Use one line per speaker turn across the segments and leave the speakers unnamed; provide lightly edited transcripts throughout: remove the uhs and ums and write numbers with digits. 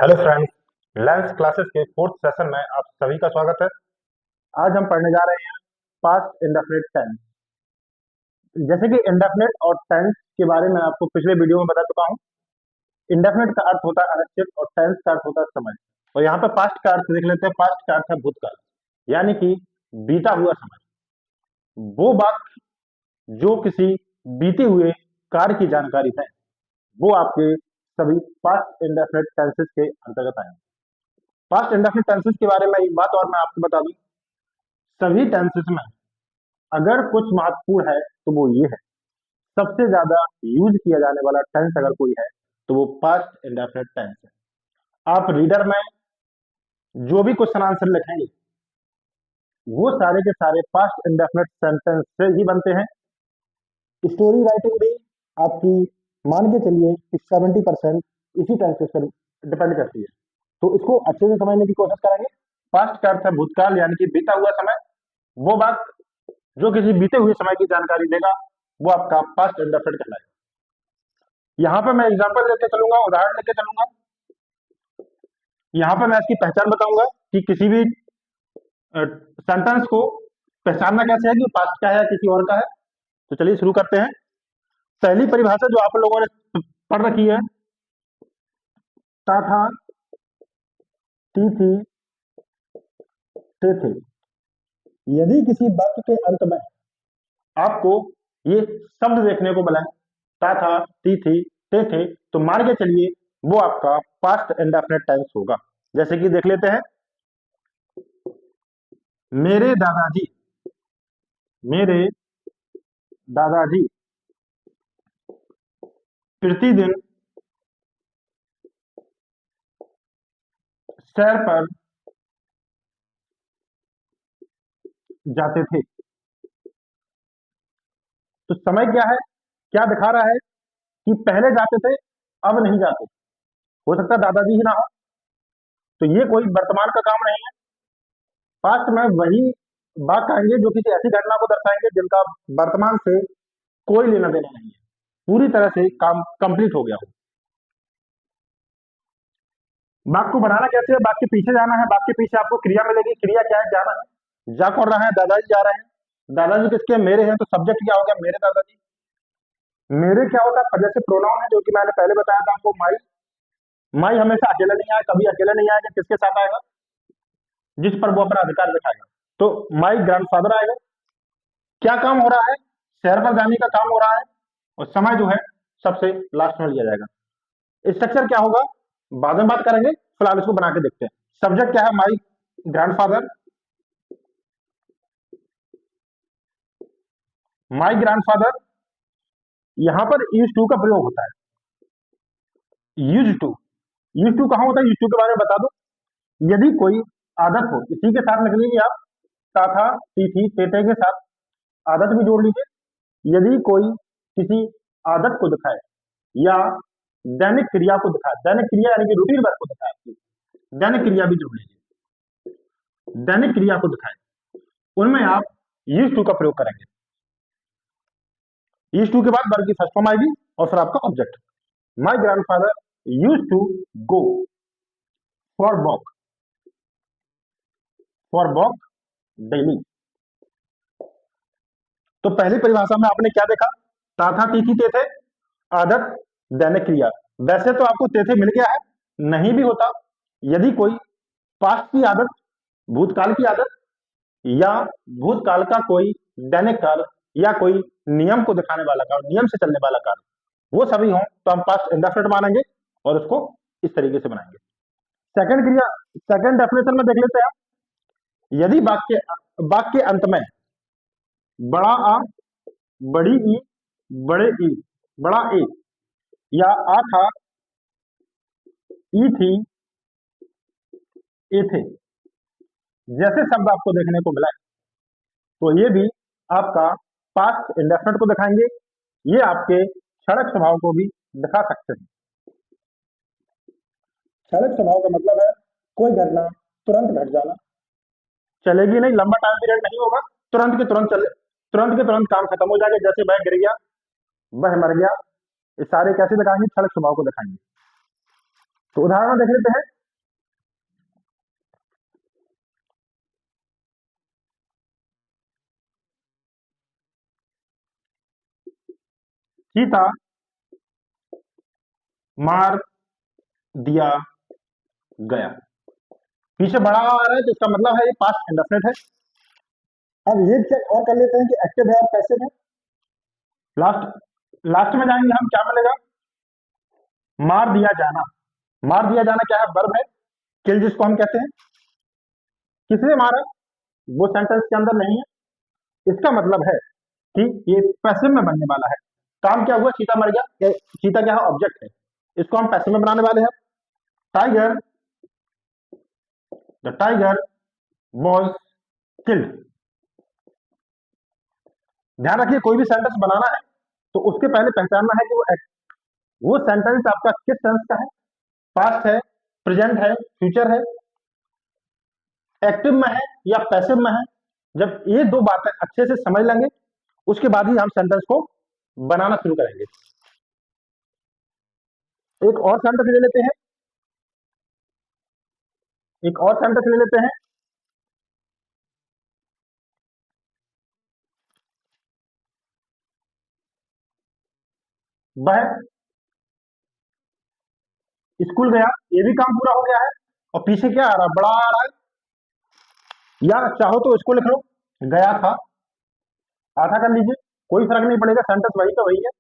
Hello friends, lens classes के fourth session में आप सभी का स्वागत है। आज हम पढ़ने जा रहे हैं पास्ट इंडेफिनिट टेंस। जैसे कि इंडेफिनिट और टेंस के बारे में आपको पिछले वीडियो में बता चुका हूं। इंडेफिनिट का अर्थ होता है अनिश्चित और टेंस का अर्थ होता है समय। और यहाँ पे पास्ट का अर्थ देख लेते हैं। पास्ट का अर्थ है भूतकाल, यानी कि बीता हुआ समय। वो बात जो किसी बीते हुए कार्य की जानकारी है, वो आपके सभी पास्ट इंडेफिनिट टेंसेस के अंतर्गत आएंगे। पास्ट इंडेफिनिट टेंसेस के बारे में एक बात और मैं आपको बता दूं, सभी टेंसेस में अगर कुछ महत्वपूर्ण है तो वो ये है, सबसे ज्यादा यूज किया जाने वाला टेंस अगर कोई है तो वो पास्ट इंडेफिनिट टेंस है। आप रीडर में जो भी क्वेश्चन आंसर लिखेंगे वो सारे के सारे पास्ट इंडेफिनिट सेंटेंस से ही बनते हैं। स्टोरी राइटिंग भी आपकी मान के चलिए कि 70% इसी टेंसेस पर डिपेंड करती है। तो इसको अच्छे से समझने की कोशिश करेंगे। पास्ट का अर्थ है भूतकाल, यानी कि बीता हुआ समय। वो बात जो किसी बीते हुए समय की जानकारी देगा वो आपका पास्ट इंडेफिनिट कहलाएगा। यहाँ पे मैं एग्जांपल लेके चलूंगा, उदाहरण लेके चलूंगा। यहाँ पे मैं इसकी पहचान बताऊंगा कि किसी भी सेंटेंस को पहचानना कैसे है कि पास्ट का है या किसी और का है। तो चलिए शुरू करते हैं। पहली परिभाषा जो आप लोगों ने पढ़ रखी है, ता था, ती थी, ते थे। यदि किसी वाक्य के अंत में आपको ये शब्द देखने को मिला, ता था, ती थी, ते थे, तो मान के चलिए वो आपका पास्ट इंडेफिनिट टेंस होगा। जैसे कि देख लेते हैं, मेरे दादाजी, मेरे दादाजी प्रतिदिन सैर पर जाते थे। तो समय क्या है, क्या दिखा रहा है कि पहले जाते थे, अब नहीं जाते। हो सकता है दादाजी ही ना हो, तो ये कोई वर्तमान का काम नहीं है। पास्ट में वही बात कहेंगे जो किसी ऐसी घटना को दर्शाएंगे जिनका वर्तमान से कोई लेना देना नहीं है, पूरी तरह से काम कंप्लीट हो गया हो। वाक्य को बनाना कैसे है, वाक्य के पीछे जाना है, वाक्य के पीछे आपको क्रिया मिलेगी। क्रिया क्या है, जाना है। जा कौन रहा है, दादाजी जा रहे हैं। दादाजी किसके, मेरे हैं, तो सब्जेक्ट क्या हो गया, मेरे दादाजी। मेरे क्या होता है, पजेसिव प्रोनाउन है, जो कि मैंने पहले बताया था आपको, माई। माई हमेशा अकेले नहीं आएगा, कभी अकेले नहीं आएगा, किसके साथ आएगा, जिस पर वो अपना अधिकार दिखाएगा। तो माई ग्रैंडफादर आएगा। क्या काम हो रहा है, शहर पर जाने का काम हो रहा है, और समय जो है सबसे लास्ट में लिया जाएगा। स्ट्रक्चर क्या होगा बाद में बात करेंगे, फिलहाल इसको बना के देखते हैं। सब्जेक्ट क्या है, माई ग्रैंडफादर। माई ग्रैंडफादर, यहां पर यूज टू का प्रयोग होता है। यूज टू, यूज टू कहां होता है, यूज टू के बारे में बता दो। यदि कोई आदत हो, इसी के साथ लिख लीजिए आप, ता था, ती थी, ते थे के साथ आदत भी जोड़ लीजिए। यदि कोई किसी आदत को दिखाए या दैनिक क्रिया को दिखाए, दैनिक क्रिया यानी कि रूटीन वर्क को दिखाए, दैनिक क्रिया भी जोड़ लीजिए। दैनिक क्रिया को दिखाए, उनमें आप यूज टू का प्रयोग करेंगे। यूज टू के बाद वर्ब की फर्स्ट फॉर्म आएगी और फिर आपका object. My grandfather use to go for walk daily. तो पहली परिभाषा में आपने क्या देखा, ता था, ती थी, ते थे, आदत, दैनिक क्रिया। वैसे तो आपको ते थे मिल गया है, नहीं भी होता। यदि कोई पास्ट की आदत, भूतकाल की आदत, या भूतकाल का कोई दैनिक कार्य, या कोई नियम को दिखाने वाला कार्य, नियम से चलने वाला कार्य, वो सभी हों तो हम पास्ट इंडेफिनिट मानेंगे और उसको इस तरीके से बनाएंगे। सेकंड क्रिया, सेकंड डेफिनेशन में देख लेते हैं। यदि वाक्य वाक्य अंत में बड़ा आ, बड़ी ई, बड़े ई, बड़ा ए, या आ था, ई थी, ए थे जैसे शब्द आपको देखने को मिला, तो ये भी आपका पास्ट इंडेफिनिट को दिखाएंगे। ये आपके क्षणिक स्वभाव को भी दिखा सकते हैं। क्षणिक स्वभाव का मतलब है कोई घटना तुरंत घट जाना, चलेगी नहीं, लंबा टाइम पीरियड नहीं होगा, तुरंत के तुरंत चले, तुरंत के तुरंत काम खत्म हो जाएगा। जैसे वह गिर गया, वह मर गया, ये सारे कैसे दिखाएंगे, क्षणिक स्वभाव को दिखाएंगे। तो उदाहरण देख लेते हैं। चीता मार दिया गया। पीछे बड़ा आ रहा है तो इसका मतलब है ये पास्ट इंडेफिनिट है। अब ये चेक और कर लेते हैं कि एक्टिव है और पैसिव है। लास्ट लास्ट में जाएंगे हम, क्या मिलेगा? मार दिया जाना। मार दिया जाना क्या है? वर्ब है। किल जिसको हम कहते हैं, किसने मारा वो सेंटेंस के अंदर नहीं है। इसका मतलब है कि ये पैसिव में बनने वाला है। काम क्या हुआ? चीता मर गया। चीता क्या है? ऑब्जेक्ट है। इसको हम पैसिव में बनाने वाले हैं। Tiger, the tiger was killed. ध्यान रखिए, कोई भी सेंटेंस बनाना है तो उसके पहले पहचानना है कि वो सेंटेंस आपका किस टेंस का है, पास्ट है, प्रेजेंट है, फ्यूचर है, एक्टिव में है या पैसिव में है। जब ये दो बातें अच्छे से समझ लेंगे उसके बाद ही हम सेंटेंस को बनाना शुरू करेंगे। एक और सेंटेंस ले लेते हैं, एक और सेंटेंस ले लेते हैं। वह स्कूल गया, ये भी काम पूरा हो गया है। और पीछे क्या आ रहा है? बड़ा आ रहा है। या चाहो तो इसको लिख लो, गया था, आधा कर लीजिए, कोई फर्क नहीं पड़ेगा, सेंटेंस वही का वही है।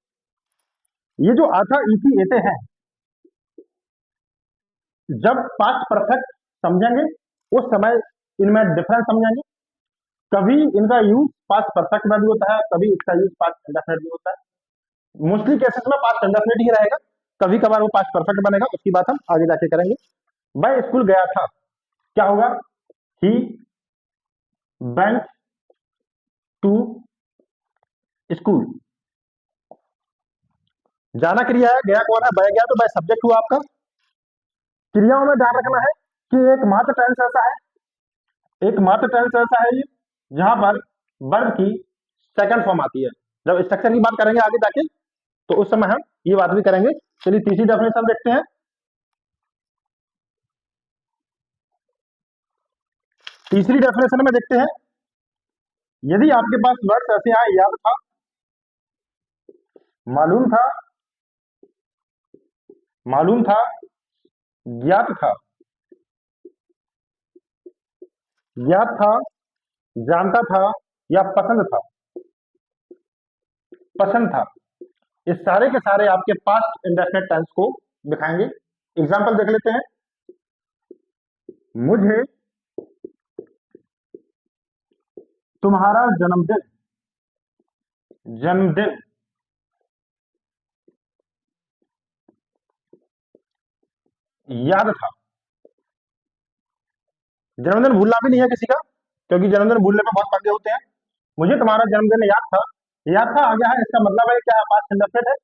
ये जो आधा ईटी एते हैं, जब पास्ट परफेक्ट समझेंगे उस समय इनमें डिफरेंस समझेंगे। कभी इनका यूज पास्ट परफेक्ट में भी होता है, कभी इसका यूज पास्ट इंडेफिनिट भी होता है। मोस्टली केसेस में पास्ट इंडेफिनिट ही रहेगा, कभी कभार वो पास्ट परफेक्ट बनेगा, उसकी बात हम आगे जाके करेंगे। मैं स्कूल गया था, क्या होगा? He went to school. जाना क्रिया है, गया कौन है? वह गया, तो वह सब्जेक्ट हुआ आपका। क्रियाओं में ध्यान रखना है कि एक मात्र टेंस ऐसा है, एक मात्र टेंस ऐसा है ये जहां पर वर्ब की सेकंड फॉर्म आती है। जब स्ट्रक्चर की बात करेंगे आगे जाके तो उस समय हम ये बात भी करेंगे। चलिए तीसरी डेफिनेशन देखते हैं। तीसरी डेफिनेशन में देखते हैं, यदि आपके पास वर्ड्स ऐसे आए, याद था, मालूम था, मालूम था, ज्ञात था, ज्ञात था, जानता था या पसंद था, पसंद था, ये सारे के सारे आपके पास्ट इंडेफिनिट टेंस को दिखाएंगे। एग्जांपल देख लेते हैं। मुझे तुम्हारा जन्मदिन, जन्मदिन याद था। जन्मदिन भूलना भी नहीं है किसी का, क्योंकि जन्मदिन भूलने में बहुत पंगे होते हैं। मुझे तुम्हारा जन्मदिन याद था, याद था आ गया है, इसका मतलब है क्या? पास्ट इंडेफिनिट है।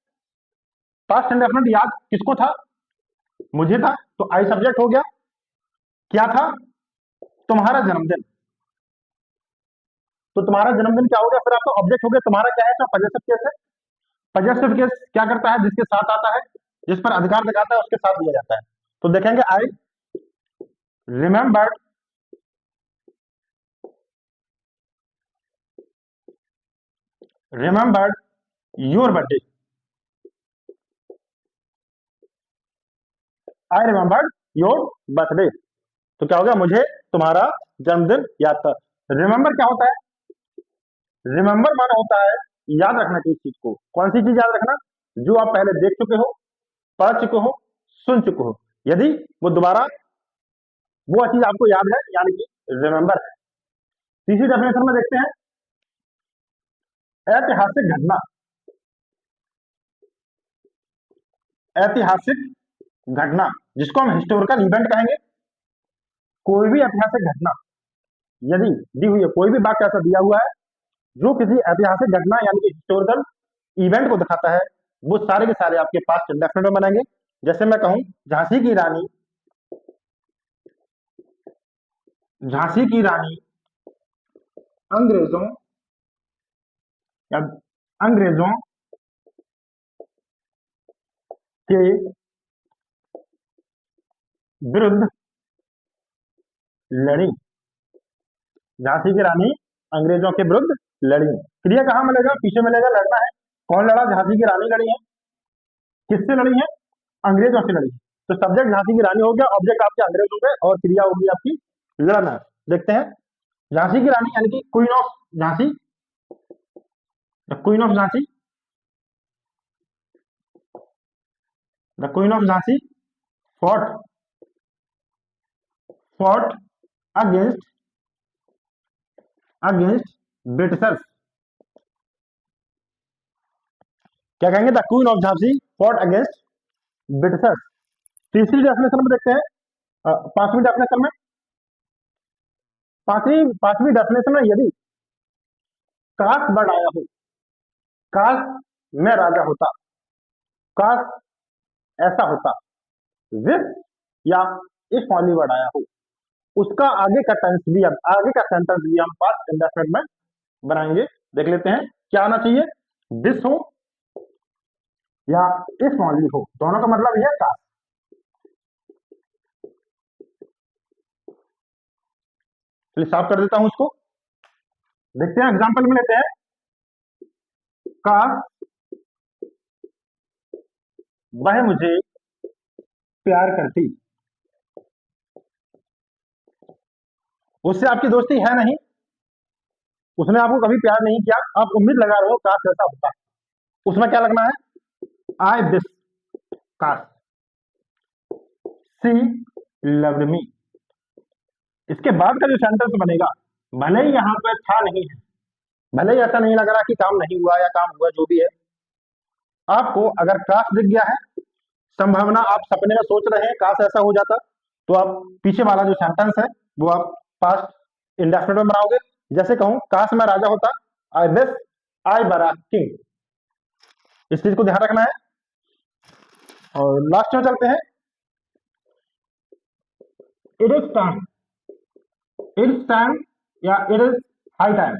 पास्ट इंडेफिनिट याद किसको था? मुझे था, तो आई सब्जेक्ट हो गया। क्या था? तुम्हारा जन्मदिन। तो तुम्हारा जन्मदिन क्या हो गया? फिर आपका ऑब्जेक्ट हो गया। तुम्हारा क्या है? इसका पजेसिव केस है। पजेसिव केस क्या करता है? जिसके साथ आता है, जिस पर अधिकार दिखाता है, उसके साथ दिया जाता है। तो देखेंगे, I remembered, remembered your birthday. I remembered your birthday. तो क्या हो गया? मुझे तुम्हारा जन्मदिन याद था। रिमेम्बर क्या होता है? रिमेम्बर माना होता है याद रखना किसी चीज को। कौन सी चीज याद रखना? जो आप पहले देख चुके हो, पढ़ चुके हो, सुन चुके हो। यदि वो दोबारा वो चीज आपको याद है, यानी कि रिमेम्बर है। तीसरी डेफिनेशन में देखते हैं, ऐतिहासिक घटना, ऐतिहासिक घटना जिसको हम हिस्टोरिकल इवेंट कहेंगे। कोई भी ऐतिहासिक घटना यदि दी हुई है, कोई भी वाक्य ऐसा दिया हुआ है जो किसी ऐतिहासिक घटना यानी कि हिस्टोरिकल इवेंट को दिखाता है, वो सारे के सारे आपके पास डेफिनेट में बनेंगे। जैसे मैं कहूं, झांसी की रानी, झांसी की रानी अंग्रेजों या अंग्रेजों के विरुद्ध लड़ी। झांसी की रानी अंग्रेजों के विरुद्ध लड़ी। क्रिया कहां मिलेगा? पीछे मिलेगा, लड़ना है। कौन लड़ा? झांसी की रानी लड़ी है। किससे लड़ी है? अंग्रेजों से लड़ी है। तो सब्जेक्ट झांसी की रानी हो गया, ऑब्जेक्ट आपके अंग्रेज हो गए, और क्रिया होगी आपकी लड़ना। देखते हैं, झांसी की रानी यानी कि queen of Jhansi, the queen of Jhansi, the queen of Jhansi fought fought against against Britishers. क्या कहेंगे? The queen of Jhansi fought against Britishers. तीसरी डेफिनेशन में देखते हैं, पांचवी डेफिनेशन में, पांचवी डेफिनेशन में, यदि काश वर्ड आया हो, काश मैं राजा होता, काश ऐसा होता, विश या इफ ओनली वर्ड आया हो, उसका आगे का टेंस भी, अब आगे का सेंटेंस भी हम पास्ट इंडेफिनिट में बनाएंगे। देख लेते हैं क्या आना चाहिए, दिस हो या इफ ओनली हो, दोनों का मतलब यह है काश। चलिए साफ कर देता हूं उसको, देखते हैं एग्जांपल में लेते हैं। काश वह मुझे प्यार करती, उससे आपकी दोस्ती है नहीं, उसने आपको कभी प्यार नहीं किया, आप उम्मीद लगा रहे हो काश ऐसा होता, उसमें क्या लगना है? आई विश, काश, सी लव्ड मी। इसके बाद का जो सेंटेंस बनेगा, भले ही यहाँ पे था नहीं है, भले ही ऐसा नहीं लग रहा कि काम नहीं हुआ या काम हुआ, जो भी है, आपको अगर काश दिख गया है, संभावना आप सपने में सोच रहे हैं काश ऐसा हो जाता, तो आप पीछे वाला जो सेंटेंस है वो आप पास्ट इंडेफिनिट में बनाओगे। जैसे कहूं, काश मैं राजा होता, I wish I were a king. इस चीज को ध्यान रखना है। और लास्ट में चलते हैं, it is time, it's time या इट इज हाई टाइम।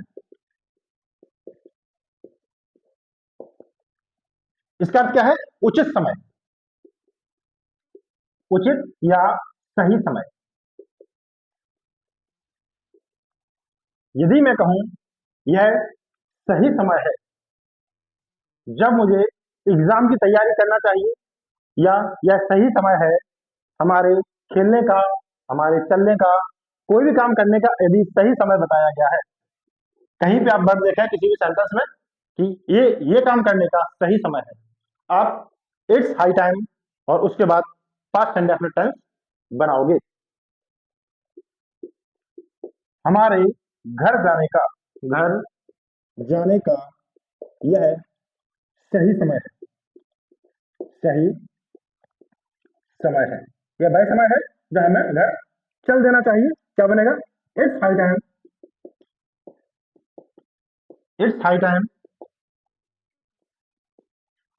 इसका अर्थ क्या है? उचित समय, उचित या सही समय। यदि मैं कहूं यह सही समय है जब मुझे एग्जाम की तैयारी करना चाहिए, या यह सही समय है हमारे खेलने का, हमारे चलने का, कोई भी काम करने का, यदि सही समय बताया गया है, कहीं पे आप वर्ड देखा है किसी भी सेंटेंस में कि ये काम करने का सही समय है, आप इट्स हाई टाइम और उसके बाद पास्ट इंडेफिनिट टेंस बनाओगे। हमारे घर जाने का, घर जाने का यह सही समय है, सही समय है, यह वह समय है जब हमें घर चल देना चाहिए। क्या बनेगा? It's high time, it's high time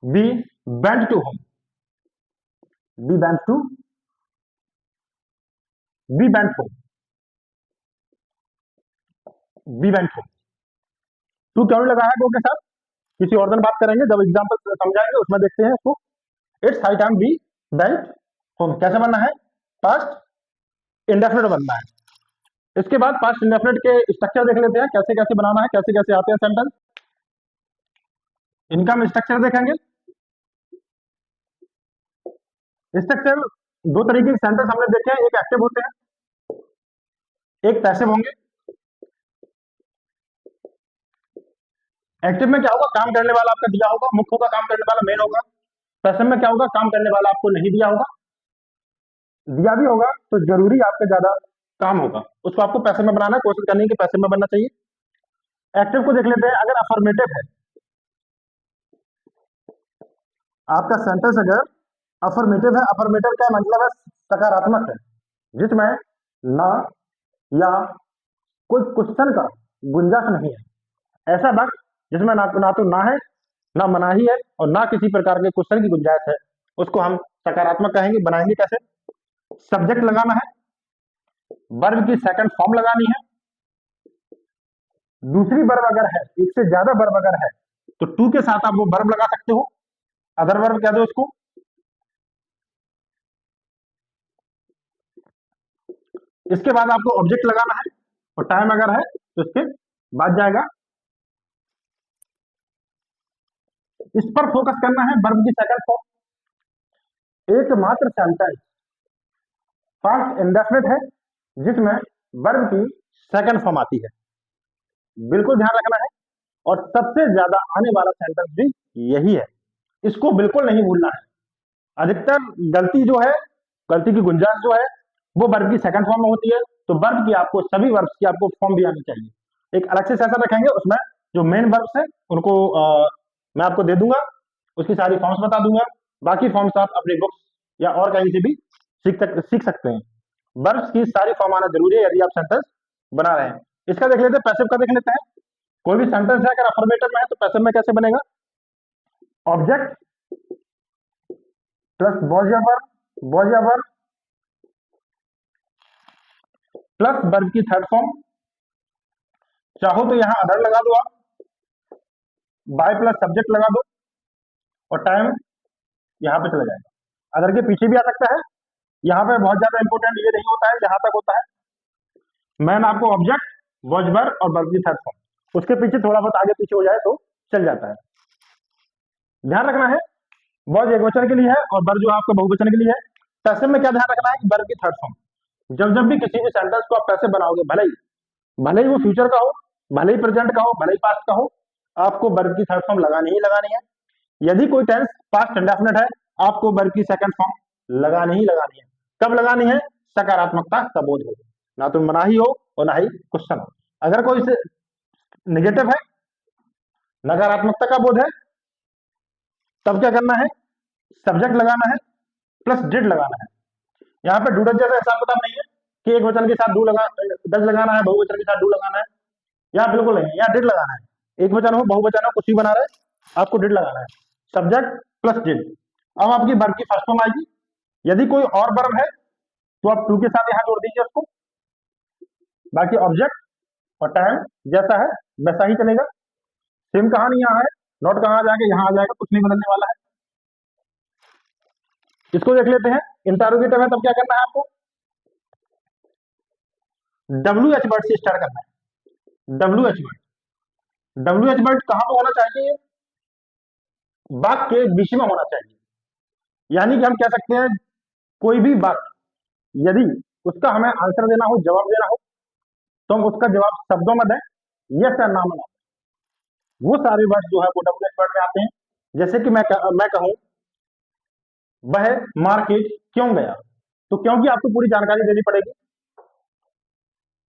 we went to home, we went to, we went home, we went home. To क्यों नहीं लगा है गो के साथ? किसी और दिन बात करेंगे, जब एग्जाम्पल समझाएंगे उसमें देखते हैं इसको। It's high time we went home कैसे बनना है? पास्ट इंडेफिनिट बनना है। इसके बाद पास्ट इंडेफिनिट के स्ट्रक्चर देख लेते हैं, कैसे कैसे बनाना है, कैसे कैसे आते हैं सेंटेंस। इनका हम स्ट्रक्चर देखेंगे। स्ट्रक्चर दो तरीके के सेंटेंस हमने देखे हैं, एक एक्टिव होते हैं, एक पैसिव होंगे। एक्टिव में क्या होगा? काम करने वाला आपका दिया होगा, मुख्य होगा, काम करने वाला मेन होगा। पैसिव में क्या होगा? काम करने वाला आपको नहीं दिया होगा, दिया भी होगा तो जरूरी आपके ज्यादा काम होगा, उसको आपको पैसिव में बनाना है, कोशिश करनी है कि पैसिव में बनना चाहिए। एक्टिव को देख लेते हैं। अगर अफर्मेटिव है, आपका सेंटेंस अगर अफर्मेटिव है, अफर्मेटिव का मतलब है सकारात्मक है, जिसमें ना या कोई क्वेश्चन का गुंजाइश नहीं है, ऐसा वक्त जिसमें ना तो ना है, ना मनाही है, और ना किसी प्रकार के क्वेश्चन की गुंजाइश है, उसको हम सकारात्मक कहेंगे। बनाएंगे कैसे? सब्जेक्ट लगाना है, वर्ब की सेकंड फॉर्म लगानी है, दूसरी वर्ब अगर है, एक से ज्यादा वर्ब अगर है तो टू के साथ आप वो वर्ब लगा सकते हो, अदर वर्ब कह दो उसको। इसके बाद आपको ऑब्जेक्ट लगाना है, और टाइम अगर है तो इसके बाद जाएगा इस पर फोकस करना है। वर्ब की सेकंड फॉर्म एकमात्र सेंटेंस पास्ट इंडेफिनिट है जिसमें वर्ब की सेकंड फॉर्म आती है, बिल्कुल ध्यान रखना है। और सबसे ज्यादा आने वाला सेंटेंस भी यही है, इसको बिल्कुल नहीं भूलना है। अधिकतर गलती जो है, गलती की गुंजाइश जो है वो वर्ब की सेकंड फॉर्म में होती है। तो वर्ब की आपको सभी वर्ब्स की आपको फॉर्म भी आनी चाहिए। एक अलग से सेशन रखेंगे, उसमें जो मेन वर्ब्स है उनको मैं आपको दे दूंगा, उसकी सारी फॉर्म्स बता दूंगा। बाकी फॉर्म्स आप अपनी बुक्स या और कहीं से भी सीख सकते हैं। वर्ब्स की सारी फॉर्म आना जरूरी है यदि आप सेंटेंस बना रहे हैं। इसका देख लेते हैं, पैसिव का देख लेते हैं। कोई भी सेंटेंस है अगर अफर्मेटिव में है तो पैसिव में कैसे बनेगा? ऑब्जेक्ट प्लस वॉज या वर्ब प्लस वर्ब की थर्ड फॉर्म। चाहो तो यहां अदर लगा दो आप, बाय प्लस सब्जेक्ट लगा दो और टाइम यहां पे चला जाएगा। अदर के पीछे भी आ सकता है, यहां पे बहुत ज्यादा इंपॉर्टेंट ये नहीं होता है, जहां तक होता है मैन आपको ऑब्जेक्ट वॉज वर्ब और वर्ब की थर्ड फॉर्म, उसके पीछे थोड़ा बहुत आगे पीछे हो जाए तो चल जाता है। ध्यान रखना है वॉज एक वचन के लिए है और वर्ब जो आपका बहुवचन के लिए है। पैसिव में क्या ध्यान रखना है कि वर्ब की थर्ड फॉर्म। जब जब भी किसी भी सेंटेंस को आप पैसिव बनाओगे, भले ही वो फ्यूचर का हो, भले ही प्रेजेंट का हो, भले ही पास्ट का हो, आपको वर्ब की थर्ड फॉर्म लगानी ही लगानी है। यदि कोई टेंस पास्ट इंडेफिनिट है, आपको वर्ब की सेकंड फॉर्म लगानी ही लगानी है। कब लगानी है? सकारात्मकता का बोध हो, ना तो मनाही हो और ना ही क्वेश्चन हो। अगर कोई निगेटिव है, नकारात्मकता का बोध है, तब क्या करना है? सब्जेक्ट लगाना है प्लस डिड लगाना है। यहाँ पे डूडज जैसा हिसाब किताब नहीं है कि एक वचन के साथ डज लगाना है, बहुवचन के साथ डू लगाना है, यहाँ बिल्कुल नहीं है। यहाँ डिड लगाना है, एक वचन हो बहुवचन हो कुछ भी बना रहे, आपको डिड लगाना है, सब्जेक्ट प्लस डिड। अब आपकी वर्ब की फर्स्ट फॉर्म आएगी। यदि कोई और वर्ब है तो आप टू के साथ यहाँ जोड़ दीजिए उसको। बाकी ऑब्जेक्ट और टाइम जैसा है वैसा ही चलेगा। सेम कहानी यहाँ है, नॉट कहाँ आ जाएगा, यहाँ आ जाएगा, कुछ नहीं बदलने वाला है। इसको देख लेते हैं। इंटरोगेटिव है तब क्या करना है आपको? WH वर्ड से स्टार्ट करना है। WH वर्ड कहां पर होना चाहिए? वाक्य के बीच में होना चाहिए। यानी कि हम कह सकते हैं कोई भी वाक्य यदि उसका हमें आंसर देना हो, जवाब देना हो, तो हम उसका जवाब शब्दों में दें, यस या ना में। वो सारे वर्ड जो है वो WH वर्ड में आते हैं। जैसे कि मैं कहूं वह मार्केट क्यों गया, तो क्योंकि आपको पूरी जानकारी देनी पड़ेगी।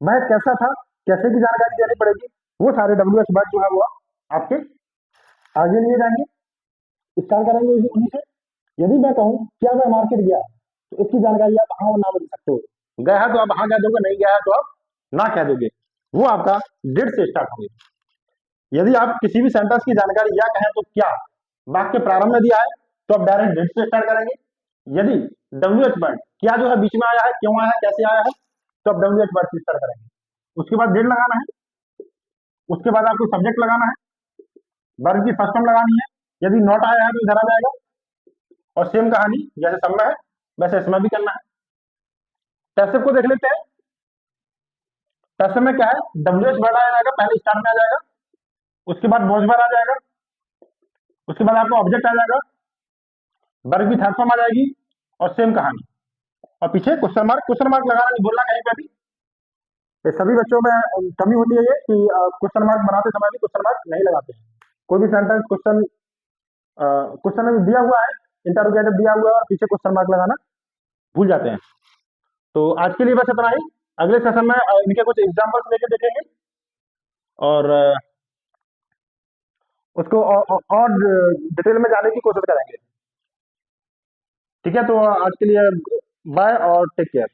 वह कैसा था, कैसे की जानकारी देनी पड़ेगी। वो सारे WH वर्ड जो है वो आपके आगे लिए जाएंगे। स्टार्ट करेंगे उन्हीं से। यदि मैं कहूं क्या वह मार्केट गया, तो इसकी जानकारी आप हाँ और ना बता सकते हो। गया है तो आप हाँ कह दोगे, नहीं गया है तो आप ना कह दोगे। वो आपका डिड से स्टार्ट होंगे। यदि आप किसी भी सेंटेंस की जानकारी या कहें तो क्या वाक्य प्रारंभ में दिया है तो आप डायरेक्ट डिड से स्टार्ट करेंगे। यदि WH वर्ड क्या जो है बीच में आया है, क्यों आया है, कैसे आया है, तो आप WH वर्ड से स्टार्ट करेंगे। उसके बाद डिड लगाना है, उसके बाद आपको सब्जेक्ट लगाना है, वर्ब की फर्स्ट फॉर्म लगानी है। यदि नॉट आया है तो इधर आ जाएगा। और सेम कहानी जैसे सब में है वैसे इसमें भी करना है। पैसिव को देख लेते हैं। पैसिव में क्या है? WH वर्ड आ जाएगा, पहले स्टार्ट में आ जाएगा, उसके बाद वॉज वर्ड आ जाएगा, उसके बाद आपका ऑब्जेक्ट आ जाएगा, वर्ब की थर्ड फॉर्म आ जाएगी और सेम कहानी। और पीछे क्वेश्चन मार्क लगाना नहीं बोलना कहीं पे भी। ये सभी बच्चों में कमी होती है ये कि क्वेश्चन मार्क बनाते समय भी क्वेश्चन मार्क नहीं लगाते हैं। कोई भी सेंटेंस क्वेश्चन में दिया हुआ है, इंटरोगेटिव दिया हुआ है और पीछे क्वेश्चन मार्क लगाना भूल जाते हैं। तो आज के लिए बस इतना ही। अगले सेशन में इनके कुछ एग्जांपल्स लेके देखेंगे और उसको और डिटेल में जाने की कोशिश करेंगे। ठीक है, तो आज के लिए बाय और टेक केयर।